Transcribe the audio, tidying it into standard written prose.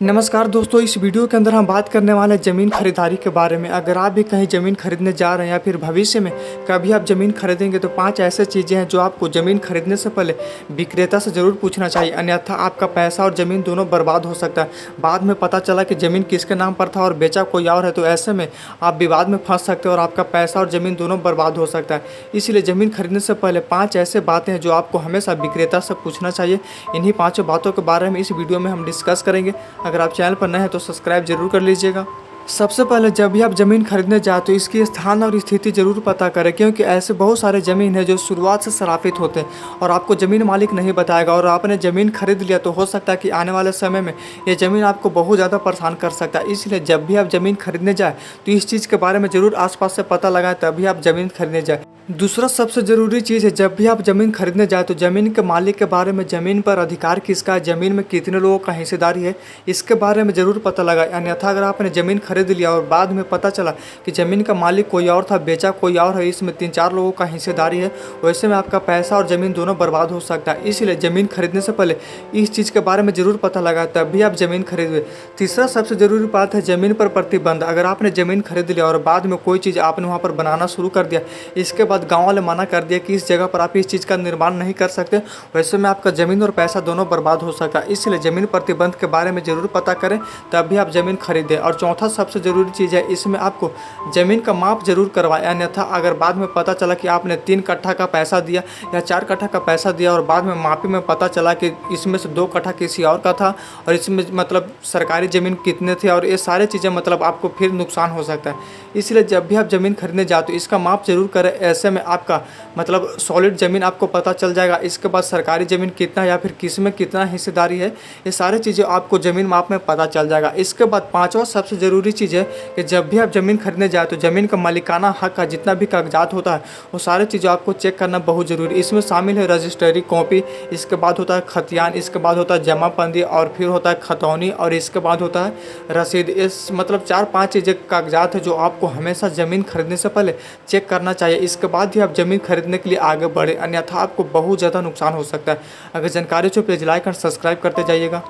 नमस्कार दोस्तों, इस वीडियो के अंदर हम बात करने वाले हैं ज़मीन खरीदारी के बारे में। अगर आप भी कहीं ज़मीन खरीदने जा रहे हैं या फिर भविष्य में कभी आप ज़मीन खरीदेंगे तो 5 ऐसे चीज़ें हैं जो आपको ज़मीन खरीदने से पहले विक्रेता से ज़रूर पूछना चाहिए, अन्यथा आपका पैसा और ज़मीन दोनों बर्बाद हो सकता है। बाद में पता चला कि ज़मीन किसके नाम पर था और बेचा कोई और है, तो ऐसे में आप विवाद में फंस सकते हो और आपका पैसा और ज़मीन दोनों बर्बाद हो सकता है। इसलिए ज़मीन खरीदने से पहले 5 ऐसे बातें हैं जो आपको हमेशा विक्रेता से पूछना चाहिए। इन्हीं 5 बातों के बारे में इस वीडियो में हम डिस्कस करेंगे। अगर आप चैनल पर नए हैं तो सब्सक्राइब जरूर कर लीजिएगा। सबसे पहले जब भी आप ज़मीन खरीदने जाए तो इसकी स्थान और स्थिति ज़रूर पता करें, क्योंकि ऐसे बहुत सारे ज़मीन है जो शुरुआत से शराफित होते हैं और आपको ज़मीन मालिक नहीं बताएगा और आपने ज़मीन खरीद लिया तो हो सकता है कि आने वाले समय में ये ज़मीन आपको बहुत ज़्यादा परेशान कर सकता है। इसलिए जब भी आप ज़मीन खरीदने जाए तो इस चीज़ के बारे में ज़रूर आसपास से पता लगाएं, तभी आप ज़मीन खरीदने जाए। दूसरा सबसे ज़रूरी चीज़ है, जब भी आप ज़मीन खरीदने जाए तो ज़मीन के मालिक के बारे में, ज़मीन पर अधिकार किसका है, ज़मीन में कितने लोगों का हिस्सेदारी है, इसके बारे में ज़रूर पता लगाएं। अन्यथा अगर आपने ज़मीन खरीद लिया और बाद में पता चला कि ज़मीन का मालिक कोई और था, बेचा कोई और है, इसमें 3-4 लोगों का हिस्सेदारी है, वैसे में आपका पैसा और ज़मीन दोनों बर्बाद हो सकता है। इसलिए ज़मीन खरीदने से पहले इस चीज़ के बारे में ज़रूर पता लगाएं, तभी आप ज़मीन खरीदें। तीसरा सबसे ज़रूरी बात है ज़मीन पर प्रतिबंध। अगर आपने ज़मीन खरीद लिया और बाद में कोई चीज़ आपने वहाँ पर बनाना शुरू कर दिया, इसके बाद गाँव वाले मना कर दिया कि इस जगह पर आप इस चीज़ का निर्माण नहीं कर सकते, वैसे में आपका ज़मीन और पैसा दोनों बर्बाद हो सकता है। इसलिए ज़मीन प्रतिबंध के बारे में ज़रूर पता करें, तभी आप ज़मीन खरीदें। और चौथा सबसे ज़रूरी चीज़ है, इसमें आपको ज़मीन का माप ज़रूर करवाएं। अन्यथा अगर बाद में पता चला कि आपने 3 कट्ठा का पैसा दिया या 4 कट्ठा का पैसा दिया और बाद में मापी में पता चला कि इसमें से 2 कट्ठा किसी और का था और इसमें मतलब सरकारी ज़मीन कितने थे, और ये सारी चीज़ें मतलब आपको फिर नुकसान हो सकता है। इसलिए जब भी आप ज़मीन खरीदने जाओ तो इसका माप ज़रूर करें। ऐसे में आपका मतलब सॉलिड ज़मीन आपको पता चल जाएगा। इसके बाद सरकारी ज़मीन कितना या फिर किस में कितना हिस्सेदारी है, ये सारी चीज़ें आपको ज़मीन माप में पता चल जाएगा। इसके बाद पाँचवा सबसे ज़रूरी चीज़ है कि जब भी आप ज़मीन खरीदने जाए तो ज़मीन का मालिकाना हक का जितना भी कागजात होता है वो सारी चीज़ें आपको चेक करना बहुत ज़रूरी है। इसमें शामिल है रजिस्ट्री कॉपी, इसके बाद होता है खतियान, इसके बाद होता है जमाबंदी और फिर होता है खतौनी और इसके बाद होता है रसीद। इस मतलब 4-5 चीज़ें कागजात है जो आपको हमेशा ज़मीन खरीदने से पहले चेक करना चाहिए। इसके बाद ही आप ज़मीन खरीदने के लिए आगे बढ़े, अन्यथा आपको बहुत ज़्यादा नुकसान हो सकता है। अगर जानकारी हो प्लीज़ लाइक और सब्सक्राइब करते जाइएगा।